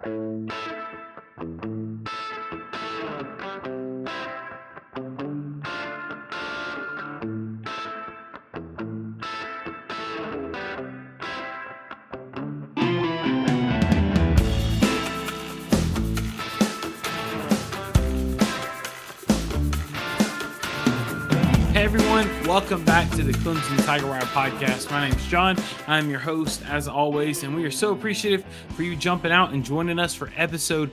Hey everyone, welcome back to the Clemson Tiger Wire podcast. My name is John. I'm your host as always, and we are so appreciative for you jumping out and joining us for episode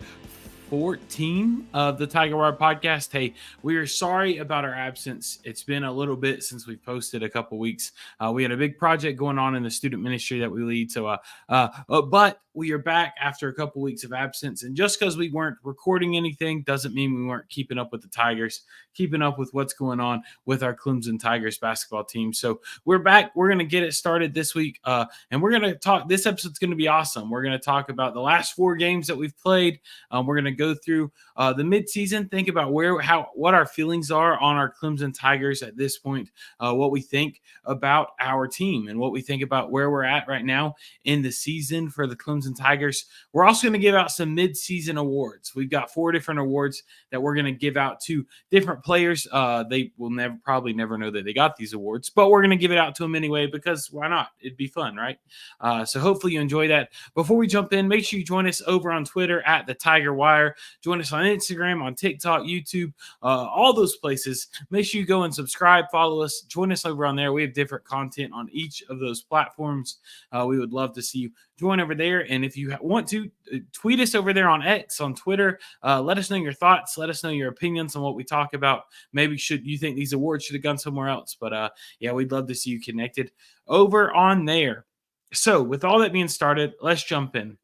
14 of the Tiger Wire podcast. Hey, we are sorry about our absence. It's been a little bit since we posted a couple weeks. We had a big project going on in the student ministry that we lead. But we are back after a couple weeks of absence. And just because we weren't recording anything doesn't mean we weren't keeping up with the Tigers, keeping up with what's going on with our Clemson Tigers basketball team. So we're back. We're going to get it started this week. And we're going to talk. This episode's going to be awesome. We're going to talk about the last 4 games that we've played. We're going to go through the midseason, think about what our feelings are on our Clemson Tigers at this point, what we think about our team and what we think about where we're at right now in the season for the Clemson Tigers. We're also going to give out some midseason awards. We've got 4 different awards that we're going to give out to different players. They will probably never know that they got these awards, but we're going to give it out to them anyway because why not? It'd be fun, right? So hopefully you enjoy that. Before we jump in, make sure you join us over on Twitter at the Tiger Wire. Join us on Instagram, on TikTok, YouTube, all those places. Make sure you go and subscribe, follow us, join us over on there. We have different content on each of those platforms. We would love to see you join over there. And if you want to, tweet us over there on X, on Twitter. Let us know your thoughts. Let us know your opinions on what we talk about. Maybe you think these awards should have gone somewhere else. But yeah, we'd love to see you connected over on there. So with all that being started, let's jump in.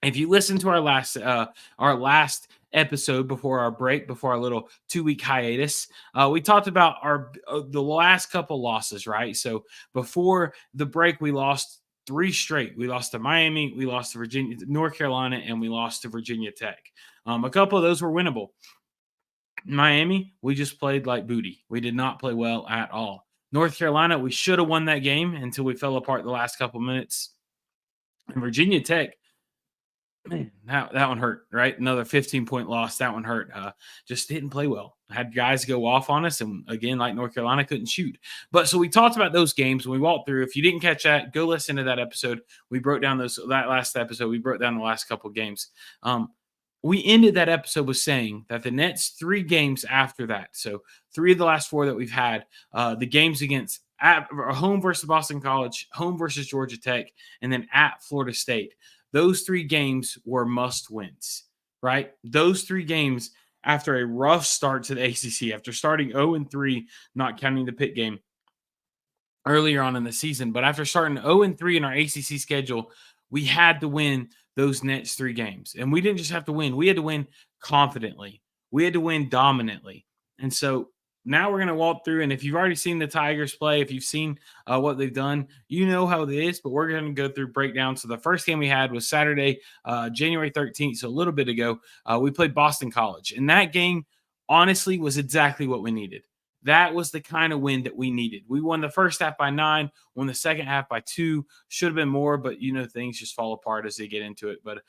If you listen to our last episode before our break, before our little 2-week hiatus, we talked about the last couple losses, right? So before the break, we lost 3 straight. We lost to Miami, we lost to North Carolina, and we lost to Virginia Tech. A couple of those were winnable. Miami, we just played like booty. We did not play well at all. North Carolina, we should have won that game until we fell apart the last couple minutes. And Virginia Tech, man, that one hurt, right? Another 15-point loss. That one hurt. Just didn't play well. Had guys go off on us, and again, like North Carolina, couldn't shoot. But so we talked about those games when we walked through. If you didn't catch that, go listen to that episode. We broke down that last episode. We broke down the last couple games. We ended that episode with saying that the next 3 games after that, so 3 of the last 4 that we've had, the games against at home versus Boston College, home versus Georgia Tech, and then at Florida State. Those 3 games were must wins, right? Those 3 games after a rough start to the ACC, after starting 0-3, not counting the Pitt game earlier on in the season, but after starting 0-3 in our ACC schedule, we had to win those next 3 games. And we didn't just have to win. We had to win confidently. We had to win dominantly. And so now we're going to walk through, and if you've already seen the Tigers play, if you've seen what they've done, you know how it is, but we're going to go through breakdown. So the first game we had was Saturday, January 13th, so a little bit ago. We played Boston College, and that game, honestly, was exactly what we needed. That was the kind of win that we needed. We won the first half by 9, won the second half by 2. Should have been more, but things just fall apart as they get into it. But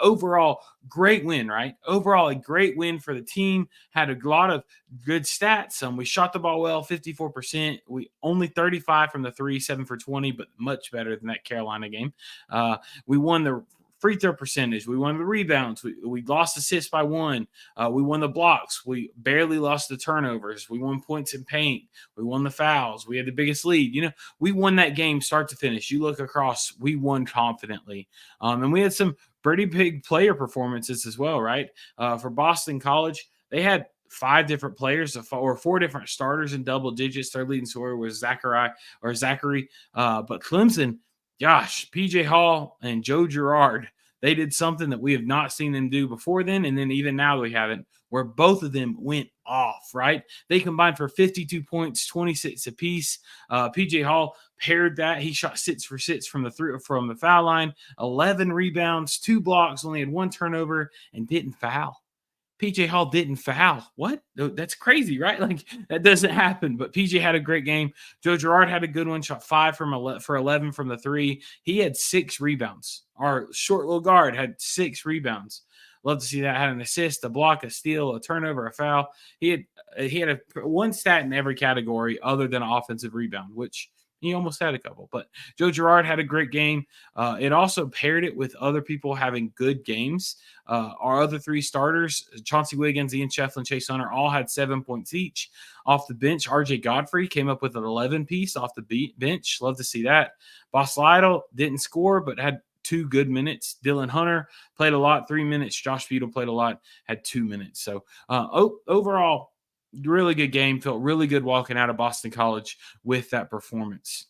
overall, great win, right? Overall, a great win for the team. Had a lot of good stats. We shot the ball well, 54%. We only 35 from the 3, 7 for 20, but much better than that Carolina game. We won the free throw percentage. We won the rebounds. We lost assists by 1. We won the blocks. We barely lost the turnovers. We won points in paint. We won the fouls. We had the biggest lead. We won that game start to finish. You look across, we won confidently. And we had some pretty big player performances as well, right? For Boston College, they had 5 different players or 4 different starters in double digits. Their leading scorer was Zachary. But Clemson, gosh, PJ Hall and Joe Girard, they did something that we have not seen them do before then, and then even now we haven't, where both of them went off, right? They combined for 52 points, 26 apiece. PJ Hall paired that. He shot 6 for 6 from the foul line, 11 rebounds, 2 blocks, only had 1 turnover, and didn't foul. PJ Hall didn't foul. What? That's crazy, right? Like that doesn't happen. But PJ had a great game. Joe Girard had a good one. Shot 5 for 11 from the 3. He had 6 rebounds. Our short little guard had 6 rebounds. Love to see that. Had an assist, a block, a steal, a turnover, a foul. He had one stat in every category other than offensive rebound, which he almost had a couple. But Joe Girard had a great game. It also paired it with other people having good games. Our other 3 starters, Chauncey Wiggins, Ian Shefflin, Chase Hunter, all had 7 points each. Off the bench, RJ Godfrey came up with an 11-piece off the bench. Love to see that. Boss Lytle didn't score, but had 2 good minutes. Dylan Hunter played a lot, 3 minutes. Josh Beadle played a lot, had 2 minutes. So overall, really good game. Felt really good walking out of Boston College with that performance.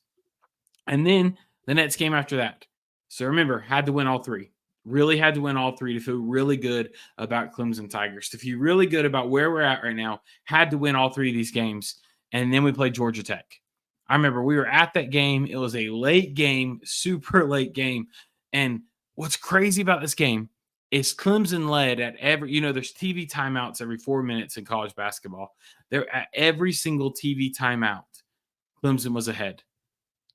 And then the next game after that. So remember, had to win all 3. Really had to win all 3 to feel really good about Clemson Tigers. To feel really good about where we're at right now, had to win all 3 of these games. And then we played Georgia Tech. I remember we were at that game. It was a late game, super late game. And what's crazy about this game is Clemson led at every, there's TV timeouts every 4 minutes in college basketball. They're at every single TV timeout. Clemson was ahead.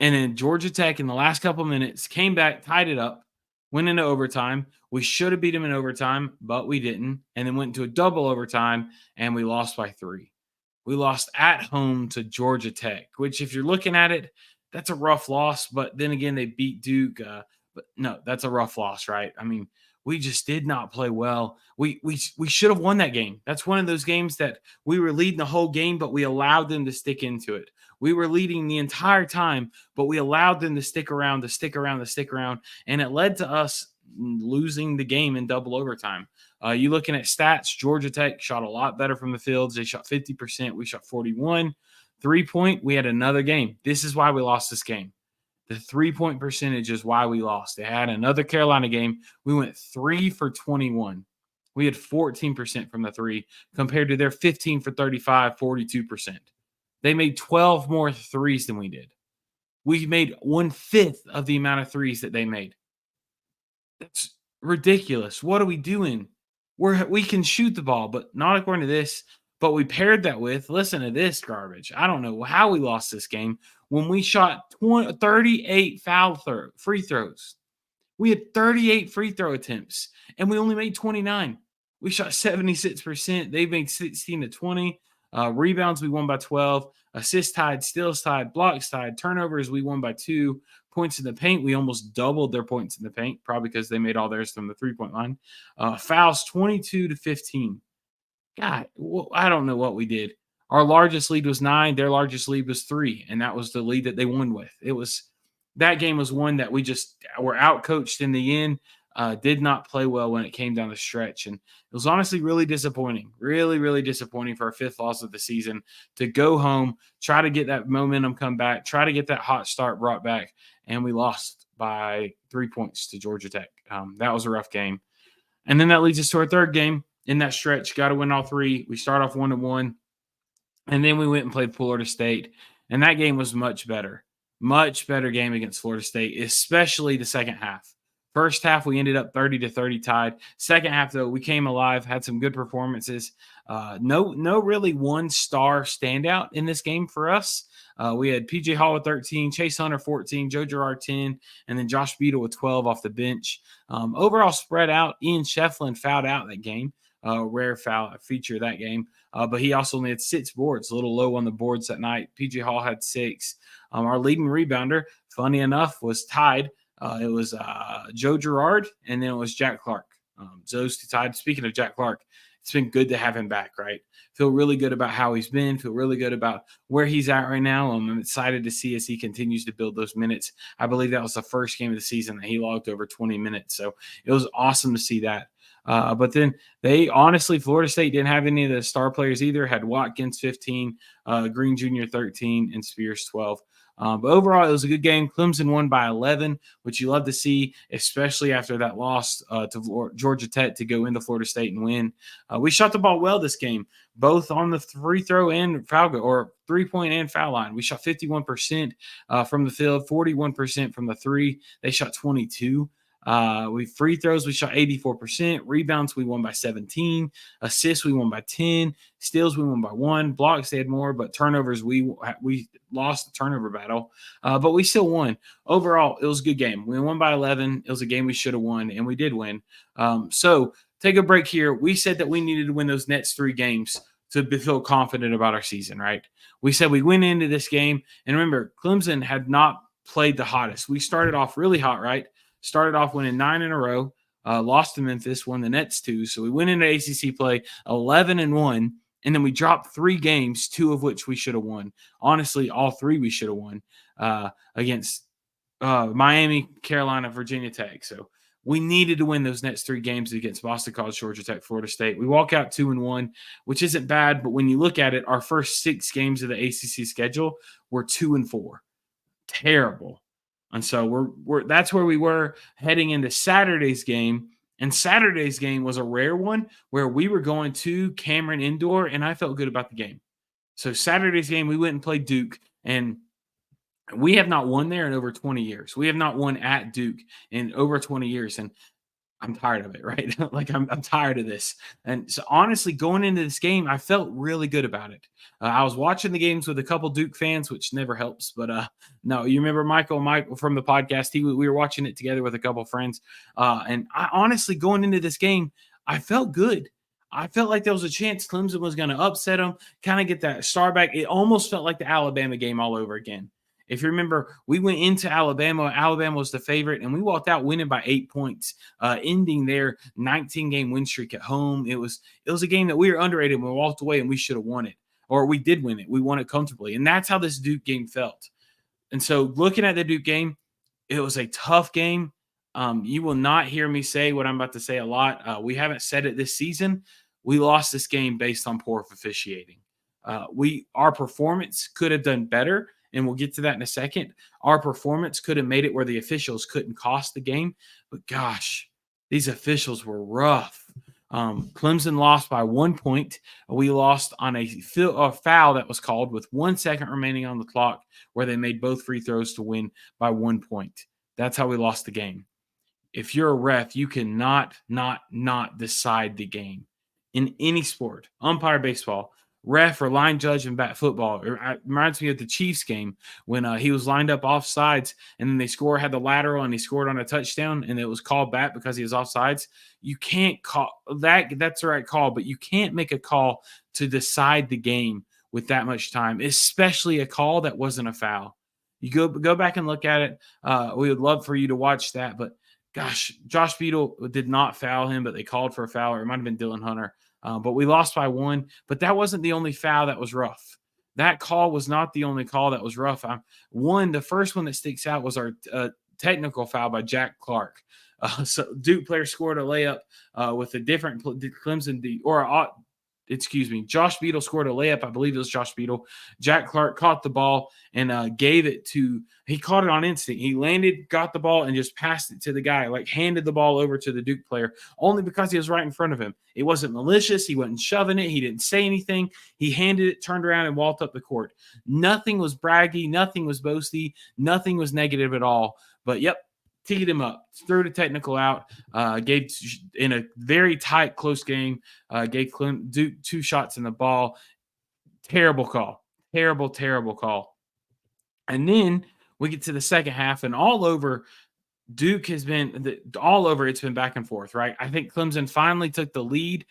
And then Georgia Tech in the last couple minutes came back, tied it up, went into overtime. We should have beat them in overtime, but we didn't. And then went into a double overtime, and we lost by 3. We lost at home to Georgia Tech, which if you're looking at it, that's a rough loss. But then again, they beat Duke. But no, that's a rough loss, right? I mean, we just did not play well. We should have won that game. That's one of those games that we were leading the whole game, but we allowed them to stick into it. We were leading the entire time, but we allowed them to stick around, and it led to us losing the game in double overtime. You looking at stats, Georgia Tech shot a lot better from the fields. They shot 50%. We shot 41. 3-point, we had another game. This is why we lost this game. The 3-point percentage is why we lost. They had another Carolina game. We went 3 for 21. We had 14% from the 3 compared to their 15 for 35, 42%. They made 12 more threes than we did. We made 1/5 of the amount of threes that they made. That's ridiculous. What are we doing? We can shoot the ball, but not according to this. But we paired that with, listen to this garbage. I don't know how we lost this game when we shot 38 free throws. We had 38 free throw attempts, and we only made 29. We shot 76%. They made 16 to 20. Rebounds, we won by 12. Assists tied, steals tied, blocks tied. Turnovers, we won by 2. Points in the paint, we almost doubled their points in the paint, probably because they made all theirs from the 3-point line. Fouls, 22 to 15. God, I don't know what we did. Our largest lead was 9. Their largest lead was 3, and that was the lead that they won with. That game was one that we just were outcoached in the end. Did not play well when it came down the stretch, and it was honestly really disappointing. Really, really disappointing for our 5th loss of the season to go home, try to get that momentum come back, try to get that hot start brought back, and we lost by 3 points to Georgia Tech. That was a rough game, and then that leads us to our 3rd game. In that stretch, got to win all 3. We start off 1-1, and then we went and played Florida State, and that game was much better game against Florida State, especially the second half. First half, we ended up 30-30 tied. Second half, though, we came alive, had some good performances. No really one-star standout in this game for us. We had PJ Hall with 13, Chase Hunter 14, Joe Girard 10, and then Josh Beadle with 12 off the bench. Overall spread out, Ian Shefflin fouled out that game. Rare foul feature that game. But he also only had 6 boards, a little low on the boards that night. PJ Hall had 6. Our leading rebounder, funny enough, was tied. It was Joe Girard, and then it was Jack Clark. Those 2 tied. Speaking of Jack Clark, it's been good to have him back, right? Feel really good about how he's been. Feel really good about where he's at right now. I'm excited to see as he continues to build those minutes. I believe that was the first game of the season that he logged over 20 minutes. So it was awesome to see that. But then Florida State didn't have any of the star players either. Had Watkins 15, Green Jr. 13, and Spears 12. But overall, it was a good game. Clemson won by 11, which you love to see, especially after that loss to Georgia Tech to go into Florida State and win. We shot the ball well this game, both on the free throw and foul or 3-point and foul line. We shot 51% from the field, 41% from the 3. They shot 22. We free throws, we shot 84%. Rebounds, we won by 17. Assists, we won by 10. Steals, we won by 1. Blocks, they had more, but turnovers, we lost the turnover battle, but we still won. Overall, it was a good game. We won by 11. It was a game we should have won, and we did win. So take a break here. We said that we needed to win those next 3 games to feel confident about our season, right? We said we went into this game, and remember, Clemson had not played the hottest. We started off really hot, right? Started off winning 9 in a row, lost to Memphis, won the next 2. So we went into ACC play 11-1, and then we dropped 3 games, 2 of which we should have won. Honestly, all 3 we should have won against Miami, Carolina, Virginia Tech. So we needed to win those next 3 games against Boston College, Georgia Tech, Florida State. We walk out 2-1, which isn't bad, but when you look at it, our first 6 games of the ACC schedule were 2-4. Terrible. And so that's where we were heading into Saturday's game. And Saturday's game was a rare one where we were going to Cameron Indoor, and I felt good about the game. So Saturday's game, we went and played Duke, and we have not won there in over 20 years. We have not won at Duke in over 20 years. And I'm tired of it, right? Like I'm tired of this. And so honestly, going into this game, I felt really good about it. I was watching the games with a couple Duke fans, which never helps. But no, you remember Michael from the podcast? We were watching it together with a couple friends. And I honestly, going into this game, I felt good. I felt like there was a chance Clemson was going to upset them, kind of get that star back. It almost felt like the Alabama game all over again. If you remember, we went into Alabama. Alabama was the favorite, and we walked out winning by 8 points, ending their 19-game win streak at home. It was a game that we were underrated when we walked away, and we should have won it, or we did win it. We won it comfortably, and that's how this Duke game felt. And so looking at the Duke game, it was a tough game. You will not hear me say what I'm about to say a lot. We haven't said it this season. We lost this game based on poor officiating. Our performance could have done better, and we'll get to that in a second. Our performance could have made it where the officials couldn't cost the game. But gosh, these officials were rough. Clemson lost by 1 point. We lost on a foul that was called with 1 second remaining on the clock, where they made both free throws to win by 1 point. That's how we lost the game. If you're a ref, you cannot not decide the game in any sport. Umpire baseball, ref or line judge in bat football. It reminds me of the Chiefs game when he was lined up offsides, and then they had the lateral, and he scored on a touchdown, and it was called back because he was offsides. You can't call that. That's the right call, but you can't make a call to decide the game with that much time, especially a call that wasn't a foul. You go back and look at it. We would love for you to watch that, but gosh, Josh Beadle did not foul him, but they called for a foul, or it might have been Dylan Hunter. But we lost by 1. But that wasn't the only foul that was rough. That call was not the only call that was rough. The first one that sticks out was our technical foul by Jack Clark. So Duke player scored a layup with a different Clemson Josh Beadle scored a layup. I believe it was Josh Beadle. Jack Clark caught the ball and gave it to – he caught it on instinct. He landed, got the ball, and just passed it to the guy, like handed the ball over to the Duke player, only because he was right in front of him. It wasn't malicious. He wasn't shoving it. He didn't say anything. He handed it, turned around, and walked up the court. Nothing was braggy. Nothing was boasty. Nothing was negative at all. But, yep, teed him up, threw the technical out, gave in a very tight, close game, gave Duke 2 shots in the ball. Terrible call. Terrible call. And then we get to the second half, and all over, Duke has been all over. It's been back and forth, right? I think Clemson finally took the lead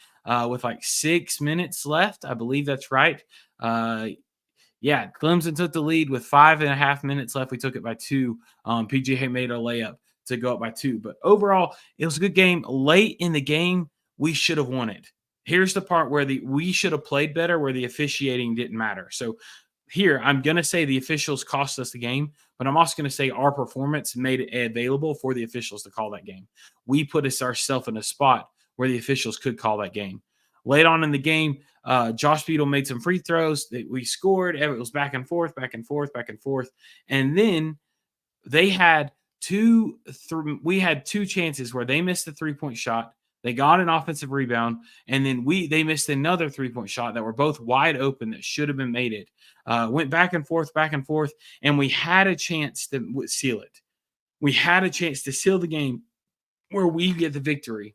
with like 6 minutes left. I believe that's right. Clemson took the lead with 5.5 minutes left. We took it by 2. PJ made a layup to go up by 2. But overall, it was a good game. Late in the game, we should have won it. Here's the part where we should have played better, where the officiating didn't matter. So here, I'm going to say the officials cost us the game, but I'm also going to say our performance made it available for the officials to call that game. We put ourselves in a spot where the officials could call that game. Late on in the game, Josh Beadle made some free throws that we scored. It was back and forth. And then they had we had 2 chances where they missed a 3-point shot. They got an offensive rebound, and then they missed another 3-point shot that were both wide open that should have been made it. Went back and forth, and we had a chance to seal it. We had a chance to seal the game where we get the victory.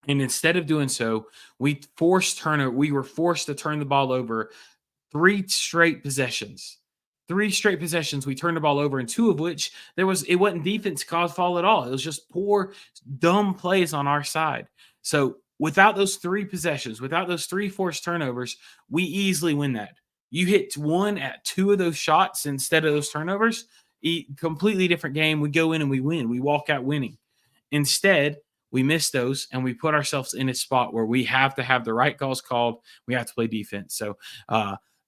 And instead of doing so, we were forced to turn the ball over three straight possessions. Three straight possessions, we turned the ball over, and two of which it wasn't defense caused fall at all. It was just poor, dumb plays on our side. So without those three possessions, without those three forced turnovers, we easily win that. You hit one at two of those shots instead of those turnovers, completely different game. We go in and we win. We walk out winning. Instead, we miss those and we put ourselves in a spot where we have to have the right calls called. We have to play defense. So,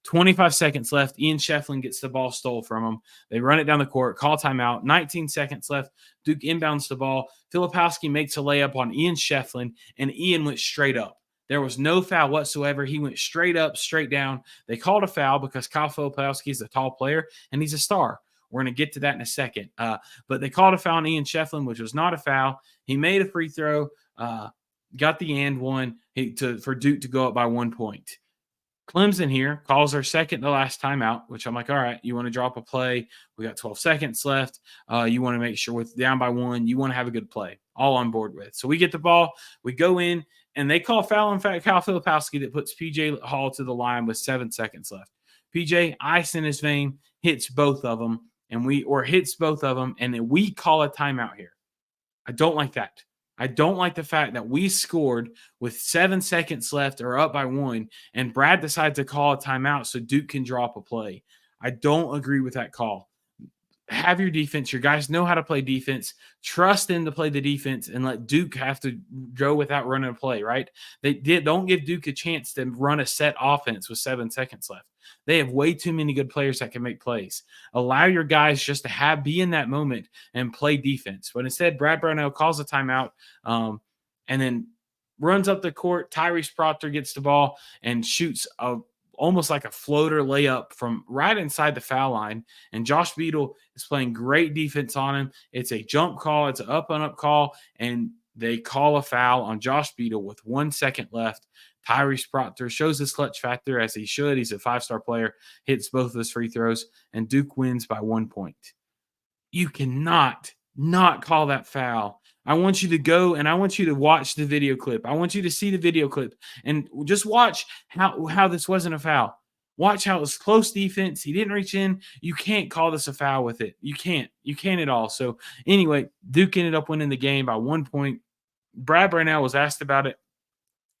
25 seconds left. Ian Shefflin gets the ball stole from him. They run it down the court, call timeout. 19 seconds left. Duke inbounds the ball. Filipowski makes a layup on Ian Shefflin, and Ian went straight up. There was no foul whatsoever. He went straight up, straight down. They called a foul because Kyle Filipowski is a tall player, and he's a star. We're going to get to that in a second. But they called a foul on Ian Shefflin, which was not a foul. He made a free throw, got the and one for Duke to go up by 1 point. Clemson here calls their second to last timeout, which I'm like, all right, you want to drop a play? We got 12 seconds left. You want to make sure we're down by one. You want to have a good play. All on board with. So we get the ball. We go in, and they call foul on Kyle Filipowski that puts P.J. Hall to the line with 7 seconds left. P.J., ice in his vein, hits both of them, and then we call a timeout here. I don't like that. I don't like the fact that we scored with 7 seconds left or up by 1, and Brad decides to call a timeout so Duke can drop a play. I don't agree with that call. Have your defense. Your guys know how to play defense. Trust them to play the defense and let Duke have to go without running a play, right? Don't give Duke a chance to run a set offense with 7 seconds left. They have way too many good players that can make plays. Allow your guys just to be in that moment and play defense. But instead, Brad Brownell calls a timeout and then runs up the court. Tyrese Proctor gets the ball and shoots almost like a floater layup from right inside the foul line. And Josh Beadle is playing great defense on him. It's a jump call. It's an up-and-up call. And they call a foul on Josh Beadle with 1 second left. Tyrese Proctor shows his clutch factor as he should. He's a 5-star player, hits both of his free throws, and Duke wins by 1 point. You cannot not call that foul. I want you to go and I want you to watch the video clip. I want you to see the video clip and just watch how this wasn't a foul. Watch how it was close defense. He didn't reach in. You can't call this a foul with it. You can't. You can't at all. So anyway, Duke ended up winning the game by 1 point. Brad Brownell was asked about it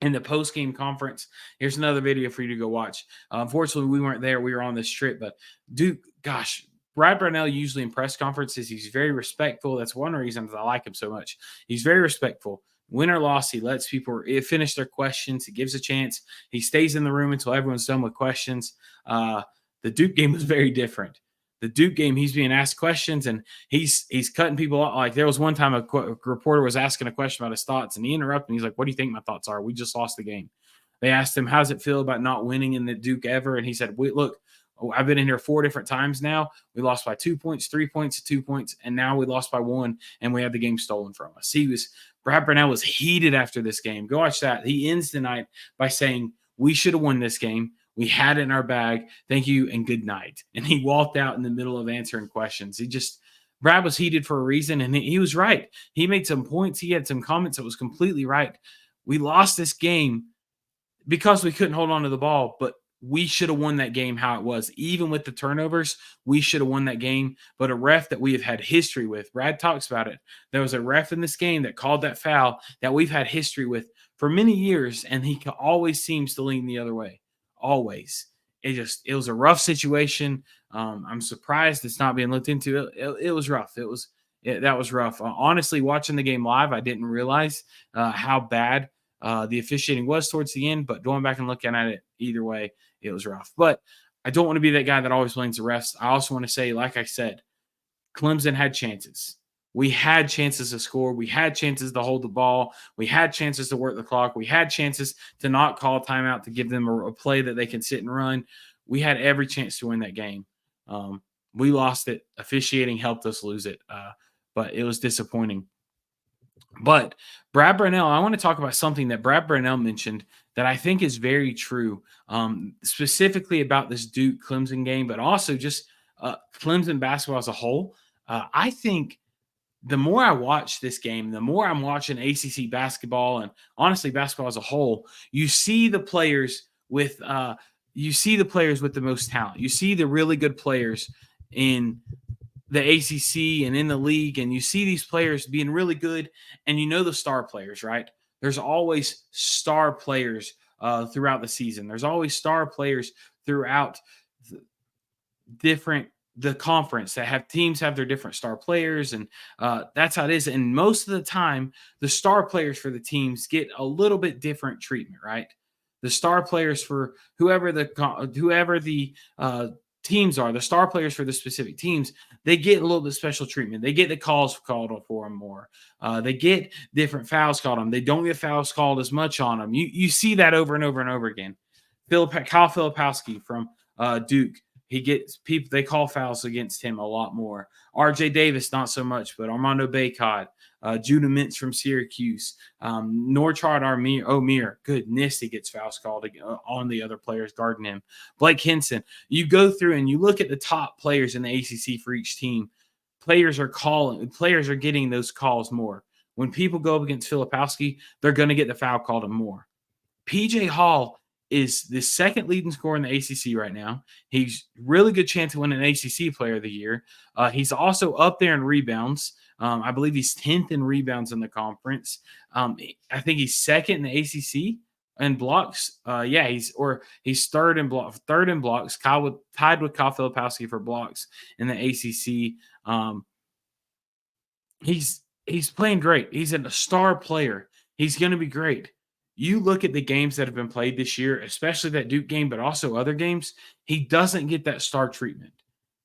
in the post-game conference. Here's another video for you to go watch. Unfortunately, we weren't there. We were on this trip. But Duke, gosh, Brad Brownell usually in press conferences, he's very respectful. That's one reason I like him so much. He's very respectful. Win or loss, he lets people finish their questions. He gives a chance. He stays in the room until everyone's done with questions. The Duke game was very different. The Duke game, he's being asked questions, and he's cutting people off. Like there was one time a reporter was asking a question about his thoughts, and he interrupted, and he's like, what do you think my thoughts are? We just lost the game. They asked him, how does it feel about not winning in the Duke ever? And he said, look, I've been in here 4 different times now. We lost by 2 points, 3 points, 2 points, and now we lost by 1, and we had the game stolen from us. Brad Brownell was heated after this game. Go watch that. He ends the night by saying, we should have won this game. We had it in our bag. Thank you and good night. And he walked out in the middle of answering questions. Brad was heated for a reason, and he was right. He made some points. He had some comments that was completely right. We lost this game because we couldn't hold on to the ball, but we should have won that game how it was. Even with the turnovers, we should have won that game. But a ref that we have had history with, Brad talks about it. There was a ref in this game that called that foul that we've had history with for many years, and he always seems to lean the other way. Always. It was a rough situation. I'm surprised it's not being looked into. It was rough. That was rough. Honestly, watching the game live, I didn't realize how bad the officiating was towards the end, but going back and looking at it, either way, it was rough. But I don't want to be that guy that always blames the refs. I also want to say, like I said, Clemson had chances. We had chances to score. We had chances to hold the ball. We had chances to work the clock. We had chances to not call a timeout to give them a play that they can sit and run. We had every chance to win that game. We lost it. Officiating helped us lose it, but it was disappointing. But Brad Brownell, I want to talk about something that Brad Brownell mentioned that I think is very true, specifically about this Duke-Clemson game, but also just Clemson basketball as a whole. I think the more I watch this game, the more I'm watching ACC basketball and honestly basketball as a whole, you see the players with the most talent. You see the really good players in the ACC and in the league, and you see these players being really good, and you know the star players, right? There's always star players throughout the season. There's always star players throughout different the conference that have teams have their different star players, and that's how it is. And most of the time, the star players for the teams get a little bit different treatment, right? The star players for whoever the teams are, the star players for the specific teams, they get a little bit special treatment. They get the calls called for them more. They get different fouls called on them. They don't get fouls called as much on them. You see that over and over and over again. Kyle Filipowski from Duke. He gets people, they call fouls against him a lot more. RJ Davis, not so much, but Armando Bacot, Judah Mintz from Syracuse, Norchard Omier, goodness, he gets fouls called on the other players guarding him. Blake Henson. You go through and you look at the top players in the ACC for each team. Players are getting those calls more. When people go up against Filipowski, they're going to get the foul called more. PJ Hall is the second leading scorer in the ACC right now. He's really good chance to win an ACC Player of the Year. He's also up there in rebounds. I believe he's 10th in rebounds in the conference. I think he's second in the ACC in blocks. He's third in blocks. Tied with Kyle Filipowski for blocks in the ACC. He's playing great. He's a star player. He's going to be great. You look at the games that have been played this year, especially that Duke game, but also other games, he doesn't get that star treatment.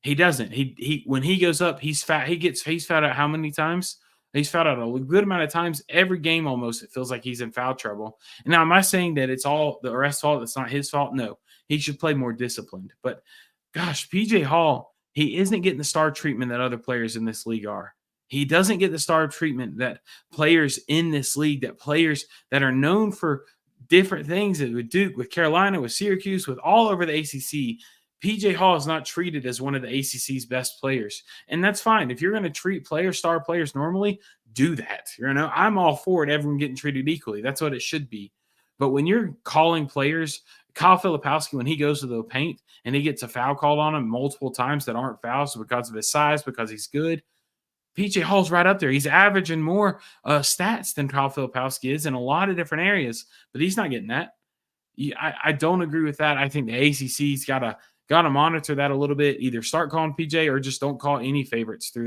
He doesn't. He when he goes up, he's fouled out how many times? He's fouled out a good amount of times. Every game almost, it feels like he's in foul trouble. And now, am I saying that it's all the rest fault? It's not his fault? No. He should play more disciplined. But gosh, PJ Hall, he isn't getting the star treatment that other players in this league are. He doesn't get the star treatment that players in this league, that players that are known for different things with Duke, with Carolina, with Syracuse, with all over the ACC. PJ Hall is not treated as one of the ACC's best players. And that's fine. If you're going to treat star players normally, do that. I'm all for it, everyone getting treated equally. That's what it should be. But when you're calling players, Kyle Filipowski, when he goes to the paint and he gets a foul called on him multiple times that aren't fouls because of his size, because he's good, PJ Hall's right up there. He's averaging more stats than Kyle Filipowski is in a lot of different areas, but he's not getting that. I don't agree with that. I think the ACC's got to monitor that a little bit. Either start calling PJ or just don't call any favorites through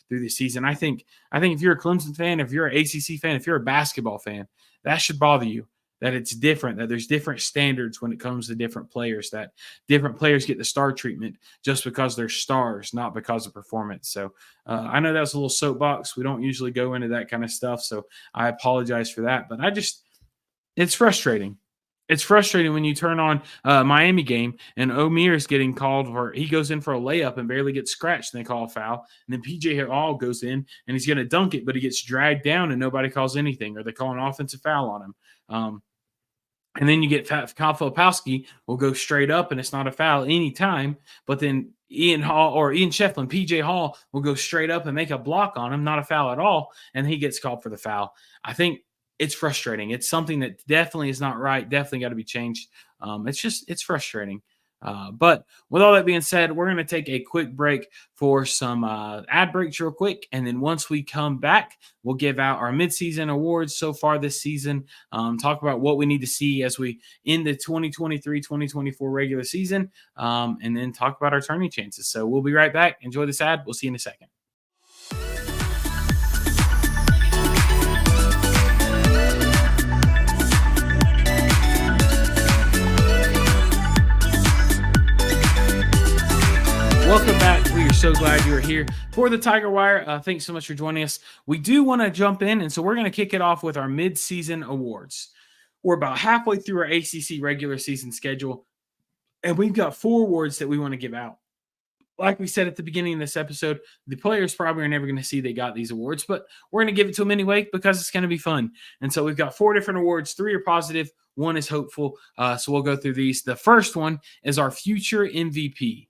the season. I think if you're a Clemson fan, if you're an ACC fan, if you're a basketball fan, that should bother you. That it's different, that there's different standards when it comes to different players, that different players get the star treatment just because they're stars, not because of performance. So I know that's a little soapbox. We don't usually go into that kind of stuff, so I apologize for that. But it's frustrating. It's frustrating when you turn on Miami game and Omier is getting called for, he goes in for a layup and barely gets scratched and they call a foul. And then PJ Hall goes in and he's going to dunk it, but he gets dragged down and nobody calls anything, or they call an offensive foul on him. And then you get Kyle Filipowski will go straight up and it's not a foul anytime. But then Ian Shefflin, PJ Hall will go straight up and make a block on him, not a foul at all. And he gets called for the foul. I think it's frustrating. It's something that definitely is not right. Definitely got to be changed. It's frustrating. But with all that being said, we're going to take a quick break for some ad breaks real quick. And then once we come back, we'll give out our midseason awards so far this season, talk about what we need to see as we end the 2023-2024 regular season, and then talk about our tourney chances. So we'll be right back. Enjoy this ad. We'll see you in a second. Welcome back. We are so glad you are here for the Tiger Wire. Thanks so much for joining us. We do want to jump in, and so we're going to kick it off with our mid-season awards. We're about halfway through our ACC regular season schedule, and we've got 4 awards that we want to give out. Like we said at the beginning of this episode, the players probably are never going to see they got these awards, but we're going to give it to them anyway because it's going to be fun. And so we've got 4 different awards. 3 are positive, 1 is hopeful. So we'll go through these. The first one is our future MVP.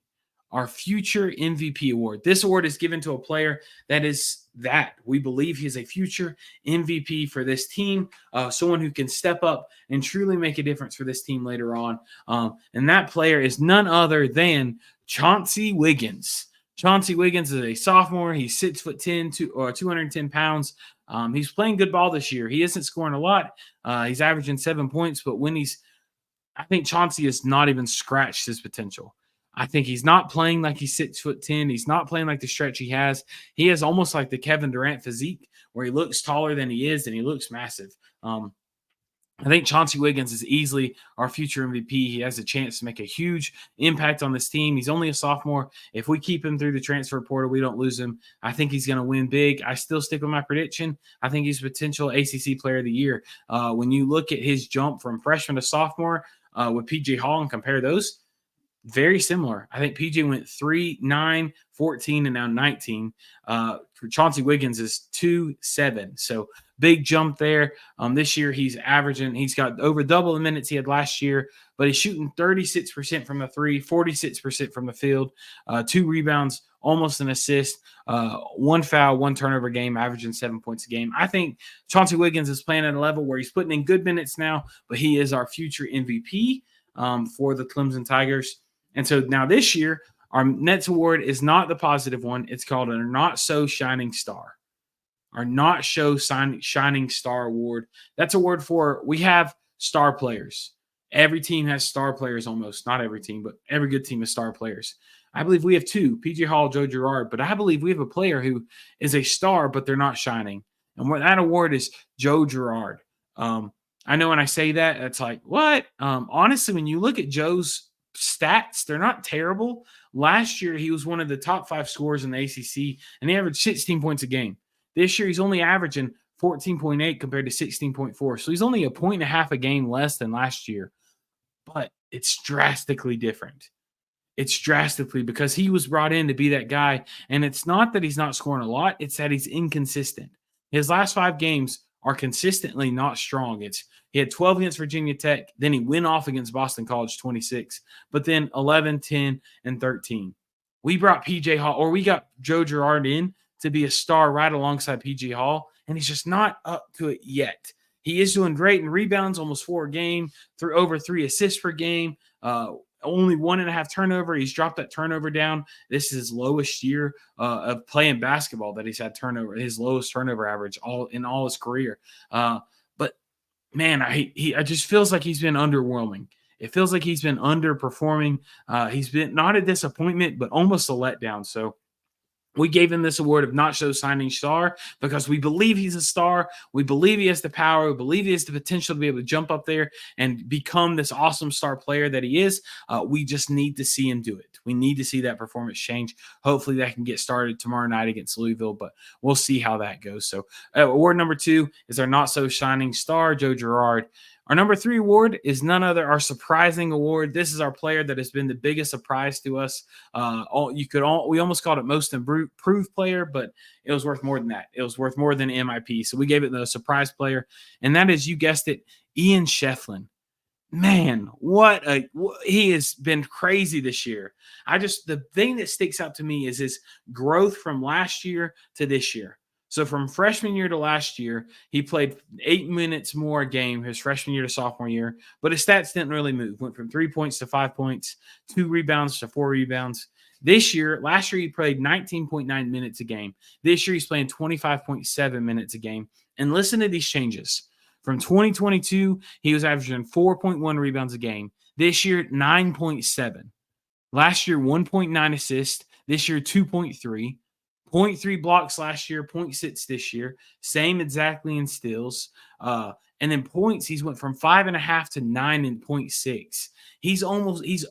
Our future MVP award. This award is given to a player that is that. We believe he's a future MVP for this team, someone who can step up and truly make a difference for this team later on. And that player is none other than Chauncey Wiggins. Chauncey Wiggins is a sophomore. He's 6'10", 210 pounds. He's playing good ball this year. He isn't scoring a lot. He's averaging 7 points, but I think Chauncey has not even scratched his potential. I think he's not playing like he's 6'10". He's not playing like the stretch he has. He has almost like the Kevin Durant physique, where he looks taller than he is and he looks massive. I think Chauncey Wiggins is easily our future MVP. He has a chance to make a huge impact on this team. He's only a sophomore. If we keep him through the transfer portal, we don't lose him. I think he's going to win big. I still stick with my prediction. I think he's a potential ACC player of the year. When you look at his jump from freshman to sophomore with PJ Hall and compare those, very similar. I think PJ went 3, 9, 14, and now 19. Chauncey Wiggins is 2, 7. So big jump there. This year he's got over double the minutes he had last year, but he's shooting 36% from the three, 46% from the field, 2 rebounds, almost an assist, 1 foul, 1 turnover game, averaging 7 points a game. I think Chauncey Wiggins is playing at a level where he's putting in good minutes now, but he is our future MVP for the Clemson Tigers. And so now this year, our next award is not the positive one. It's called a Not So Shining Star. Our Not So Shining Star award. That's a word for, we have star players. Every team has star players almost. Not every team, but every good team has star players. I believe we have 2, PJ Hall, Joe Girard, but I believe we have a player who is a star, but they're not shining. And what that award is Joe Girard. I know when I say that, it's like, what? Honestly, when you look at Joe's stats, they're not terrible. Last year, he was one of the top 5 scorers in the ACC, and he averaged 16 points a game. This year, he's only averaging 14.8 compared to 16.4. So he's only a point and a half a game less than last year. But it's drastically different. It's drastically because he was brought in to be that guy. And it's not that he's not scoring a lot. It's that he's inconsistent. His last 5 games are consistently not strong. He had 12 against Virginia Tech. Then he went off against Boston College, 26. But then 11, 10, and 13. We brought PJ Hall, or we got Joe Girard in to be a star right alongside PJ Hall, and he's just not up to it yet. He is doing great in rebounds, almost 4 a game, through over 3 assists per game, only 1.5 turnover. He's dropped that turnover down. This is his lowest year of playing basketball that he's had turnover, his lowest turnover average in all his career. But man, I just feels like he's been underwhelming. It feels like he's been underperforming. He's been not a disappointment, but almost a letdown. So we gave him this award of Not So Shining Star because we believe he's a star. We believe he has the power. We believe he has the potential to be able to jump up there and become this awesome star player that he is. We just need to see him do it. We need to see that performance change. Hopefully that can get started tomorrow night against Louisville, but we'll see how that goes. So award number 2 is our Not So Shining Star, Joe Girard. Our number 3 award is none other our surprising award. This is our player that has been the biggest surprise to us. We almost called it most improved player, but it was worth more than that. It was worth more than MIP. So we gave it the surprise player, and that is, you guessed it, Ian Shefflin. Man, he has been crazy this year. The thing that sticks out to me is his growth from last year to this year. So from freshman year to last year, he played 8 minutes more a game his freshman year to sophomore year, but his stats didn't really move. Went from 3 points to 5 points, 2 rebounds to 4 rebounds. Last year he played 19.9 minutes a game. This year he's playing 25.7 minutes a game. And listen to these changes. From 2022, he was averaging 4.1 rebounds a game. This year, 9.7. Last year, 1.9 assists. This year, 2.3. 0.3 blocks last year, 0.6 this year. Same exactly in steals. And then points, he's went from 5.5 to 9.6. He's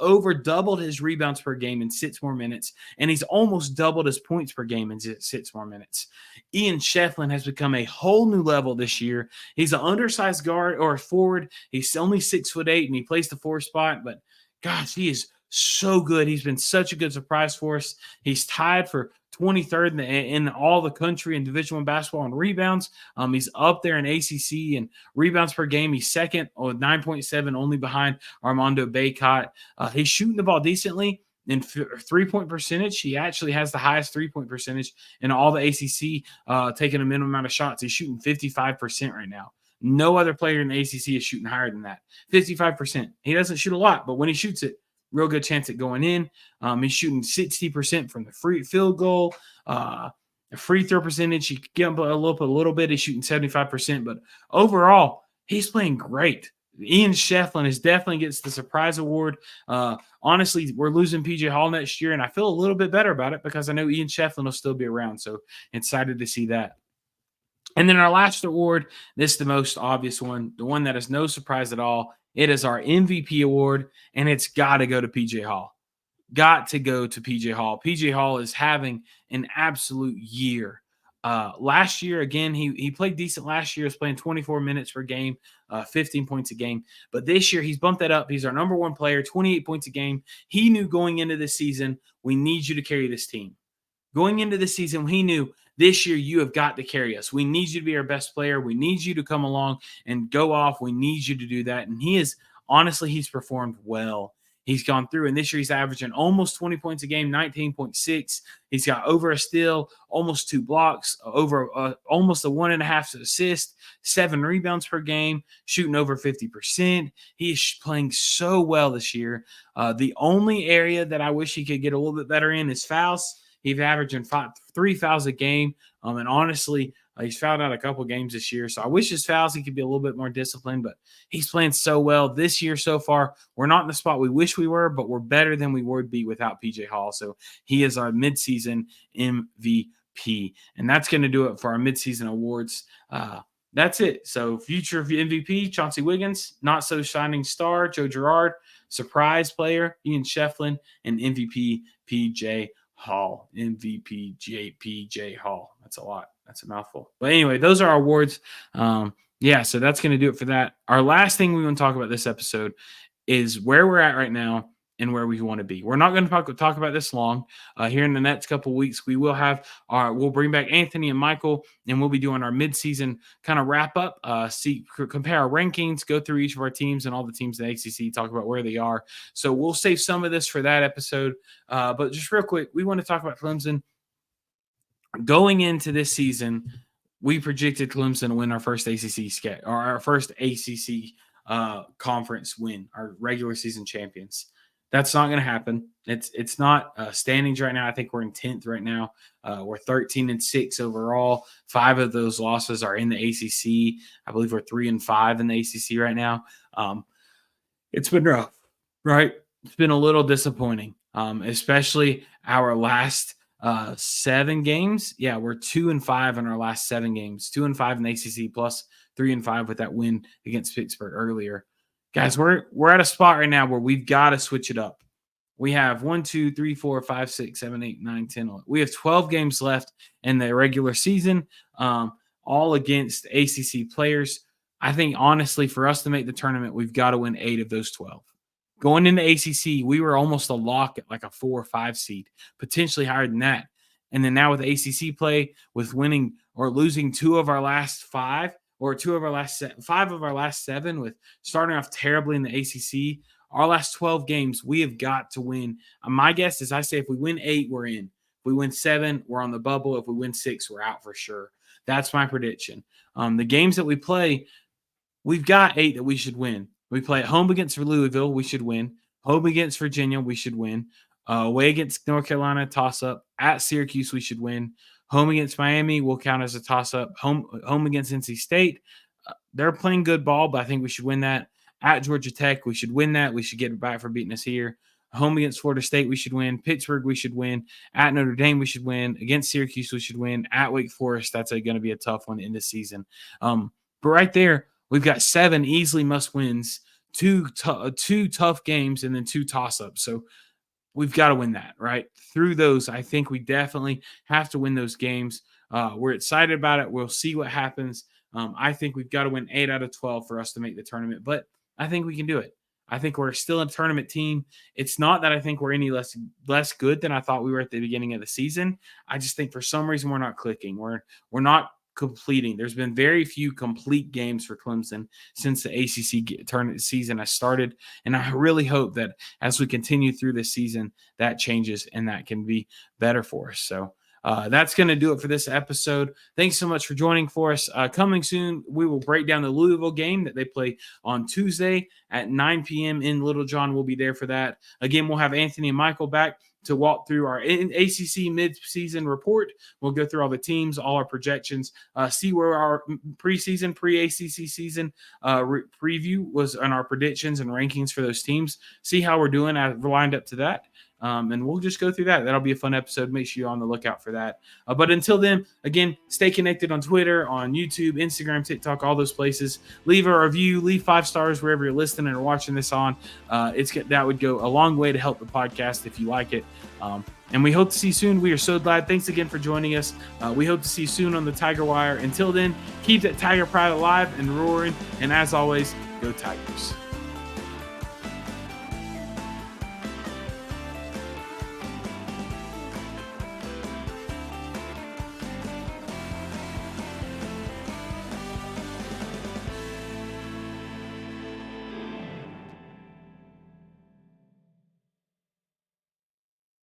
over doubled his rebounds per game in 6 more minutes, and he's almost doubled his points per game in 6 more minutes. Ian Shefflin has become a whole new level this year. He's an undersized guard or forward. He's only 6'8", and he plays the 4 spot, but gosh, he is so good. He's been such a good surprise for us. He's tied for 23rd in all the country in Division I basketball and rebounds. He's up there in ACC and rebounds per game. He's second with 9.7, only behind Armando Bacot. He's shooting the ball decently, In three-point percentage, he actually has the highest three-point percentage in all the ACC, taking a minimum amount of shots. He's shooting 55% right now. No other player in the ACC is shooting higher than that. 55%. He doesn't shoot a lot, but when he shoots it, real good chance at going in. He's shooting 60% from the free field goal. Free throw percentage, he could get up a little bit. He's shooting 75%, but overall, he's playing great. Ian Shefflin is definitely gets the surprise award. Honestly, we're losing PJ Hall next year, and I feel a little bit better about it because I know Ian Shefflin will still be around. So excited to see that. And then our last award, this is the most obvious one, the one that is no surprise at all. It is our MVP award, and it's got to go to PJ Hall. Got to go to PJ Hall. PJ Hall is having an absolute year. Last year, again, he played decent last year. He was playing 24 minutes per game, 15 points a game. But this year, he's bumped that up. He's our number one player, 28 points a game. He knew going into this season, we need you to carry this team. Going into the season, he knew this year you have got to carry us. We need you to be our best player. We need you to come along and go off. We need you to do that. And he is, honestly, he's performed well. He's gone through, and this year he's averaging almost 20 points a game, 19.6. He's got over a steal, almost 2 blocks, over almost a 1.5 assist, 7 rebounds per game, shooting over 50%. He is playing so well this year. The only area that I wish he could get a little bit better in is fouls. He's averaging 3 fouls a game, and honestly, he's fouled out a couple games this year. So I wish his fouls he could be a little bit more disciplined, but he's playing so well this year so far. We're not in the spot we wish we were, but we're better than we would be without PJ Hall. So he is our midseason MVP, and that's going to do it for our midseason awards. That's it. So future MVP, Chauncey Wiggins, not so shining star, Joe Girard, surprise player, Ian Shefflin, and MVP, PJ Hall. MVP, PJ Hall. That's a lot. That's a mouthful. But anyway, those are our awards. So that's going to do it for that. Our last thing we want to talk about this episode is where we're at right now and where we want to be. We're not going to talk about this long. Here in the next couple of weeks, we'll bring back Anthony and Michael, and we'll be doing our midseason kind of wrap up, compare our rankings, go through each of our teams and all the teams in the ACC, talk about where they are. So we'll save some of this for that episode. But just real quick, we want to talk about Clemson. Going into this season, we projected Clemson to win our first ACC conference win, our regular season champions. That's not going to happen. It's not standings right now. I think we're in 10th right now. We're 13-6 overall. 5 of those losses are in the ACC. I believe we're 3-5 in the ACC right now. It's been rough, right? It's been a little disappointing, especially our last 7 games. Yeah, we're 2-5 in our last 7 games. 2-5 in the ACC plus 3-5 with that win against Pittsburgh earlier. Guys, we're at a spot right now where we've got to switch it up. We have 1, 2, 3, 4, 5, 6, 7, 8, 9, 10, 11. We have 12 games left in the regular season, all against ACC players. I think, honestly, for us to make the tournament, we've got to win 8 of those 12. Going into ACC, we were almost a lock at like a 4 or 5 seed, potentially higher than that. And then now with ACC play, with winning or losing 2 of our last 5, or 5 of our last 7, with starting off terribly in the ACC, our last 12 games, we have got to win. My guess is I say if we win 8, we're in. If we win 7, we're on the bubble. If we win 6, we're out for sure. That's my prediction. The games that we play, we've got 8 that we should win. We play at home against Louisville, we should win. Home against Virginia, we should win. Away against North Carolina, toss-up. At Syracuse, we should win. Home against Miami will count as a toss-up. Home against NC State, they're playing good ball, but I think we should win that. At Georgia Tech, we should win that. We should get it back for beating us here. Home against Florida State, we should win. Pittsburgh, we should win. At Notre Dame, we should win. Against Syracuse, we should win. At Wake Forest, that's going to be a tough one in this season. But right there, we've got 7 easily must-wins, 2 tough games, and then 2 toss-ups. So we've got to win that, right? Through those, I think we definitely have to win those games. We're excited about it. We'll see what happens. I think we've got to win 8 out of 12 for us to make the tournament, but I think we can do it. I think we're still a tournament team. It's not that I think we're any less good than I thought we were at the beginning of the season. I just think for some reason we're not clicking. We're not completing. There's been very few complete games for Clemson since the ACC tournament season has started, and I really hope that as we continue through this season, that changes and that can be better for us. So that's going to do it for this episode. Thanks so much for joining for us. Coming soon, we will break down the Louisville game that they play on Tuesday at 9 p.m. in Little John. We'll be there for that. Again, we'll have Anthony and Michael back to walk through our ACC mid-season report. We'll go through all the teams, all our projections, see where our preseason, pre-ACC season preview was on our predictions and rankings for those teams, see how we're doing lined up to that. And we'll just go through that. That'll be a fun episode. Make sure you're on the lookout for that. But until then, again, stay connected on Twitter, on YouTube, Instagram, TikTok, all those places. Leave a review, leave 5 stars wherever you're listening or watching this on. That would go a long way to help the podcast if you like it. And we hope to see you soon. We are so glad. Thanks again for joining us. We hope to see you soon on the Tiger Wire. Until then, keep that Tiger pride alive and roaring. And as always, go Tigers.